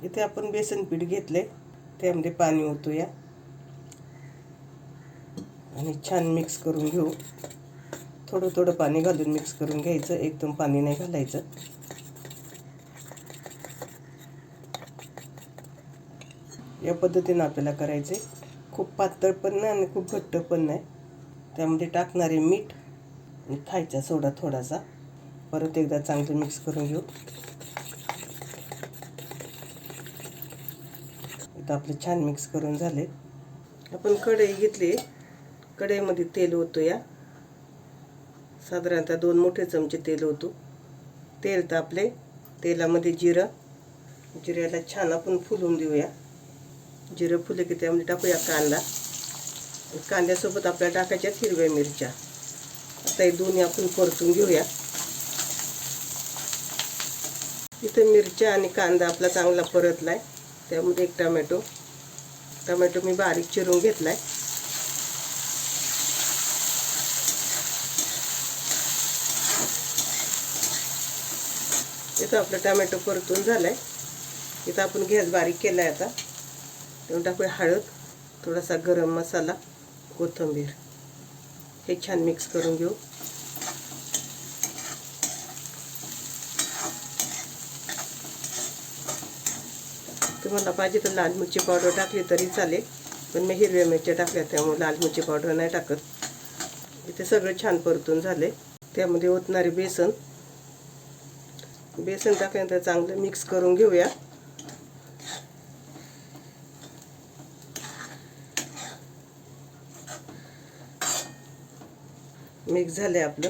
इथे आपण बेसन पीठ घेतले, त्यामध्ये पाणी ओतूया आणि छान मिक्स करून घेऊ. थोडं थोडं पाणी घालून मिक्स करून घ्यायचं, एकदम पाणी नाही घालायचं. या पद्धतीने आपल्याला करायचे. खूप पातळ पण नाही आणि खूप घट्ट पण नाही. त्यामध्ये टाकणारे मीठ आणि खायचा सोडा थोडासा. परत एकदा चांगलं मिक्स करून घेऊ. इथं आपलं छान मिक्स करून झाले. आपण कढई घेतली, कढईमध्ये तेल ओतूया. साधारणतः 2 मोठे चमचे तेल ओतू. तेल तापले, तेलामध्ये जिऱ्याला छान आपण फुलून देऊया. जिरं फुले की त्यामध्ये टाकूया कांदा. कांद्यासोबत आपल्याला टाकायच्या हिरव्या मिरच्या. आता हे दोन्ही आपण परतून घेऊया. इथे मिरच्या आणि कांदा आपला चांगला परतलाय. त्यामध्ये एक टमॅटो मी बारीक चिरून घेतलाय. इथं आपला टमॅटो परतून झालाय. इथं आपण गॅस बारीक केलाय. आता त्यावर टाकूया हळद, थोडासा गरम मसाला, कोथिंबीर. हे छान मिक्स करून घेऊ. तुम्हाला पाहिजे तर लाल मिरची पावडर टाकली तरी चालेल, पण मी हिरव्या मिरच्या टाकल्या त्यामुळे लाल मिरची पावडर नाही टाकत. इथे सगळं छान परतून झाले. त्यामध्ये ओतणारे बेसन टाकल्यानंतर चांगलं मिक्स करून घेऊया. मिक्स झाले आपलं.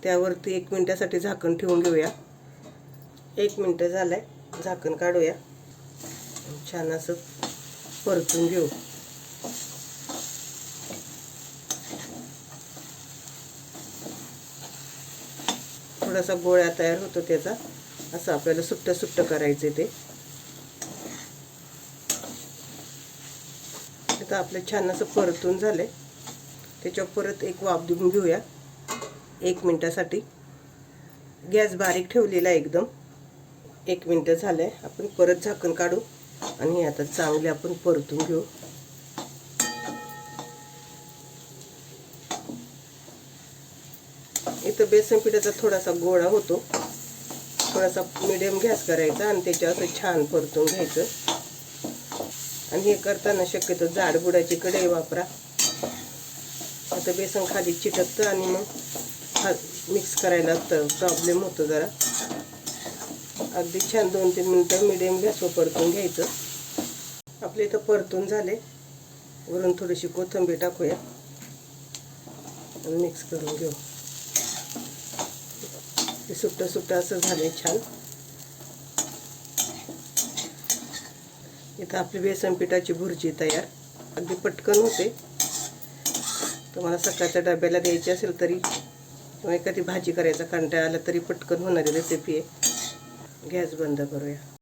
त्यावरती 1 मिनिटासाठी झाकण ठेवून घेऊया. 1 मिनिट झालंय, झाकण काढूया. छान असं परतून घेऊ. थोडासा गोळा तयार होतो त्याचा. असं आपल्याला सुट्ट करायचे ते. आता आपलं छान असं परतून झाले. त्याच्यावर परत एक वाफ देऊन घेऊया 1 मिनिटासाठी. गॅस बारीक ठेवलेला एकदम. 1 मिनिट झालंय. आपण परत झाकण काढू आणि आता चांगले आपण परतून घेऊ. इथं बेसन पिठाचा थोडासा गोळा होतो. थोडासा मीडियम गॅस करायचा आणि त्याच्यावर असं छान परतून घ्यायचं. आणि हे करताना शक्यतो जाड बुडाची कढई वापरा. आता बेसन खाली चिटकतं आणि मग मिक्स करायला प्रॉब्लेम होतो जरा. अगदी छान 2-3 मिनिटं मीडियम गॅसवर परतून घ्यायचं. आपले इथं परतून झाले. वरून थोडीशी कोथिंबीर टाकूया आणि मिक्स करून घेऊ. ते सुट्ट असं झाले छान. इथं आपली बेसन पिठाची भुर्जी तयार. अगदी पटकन होते. तुम्हाला सकाळच्या डब्याला द्यायची असेल तरी, किंवा एखादी भाजी करायचा कंटाळा आला तरी पटकन होणारी रेसिपी आहे. गॅस बंद करूया.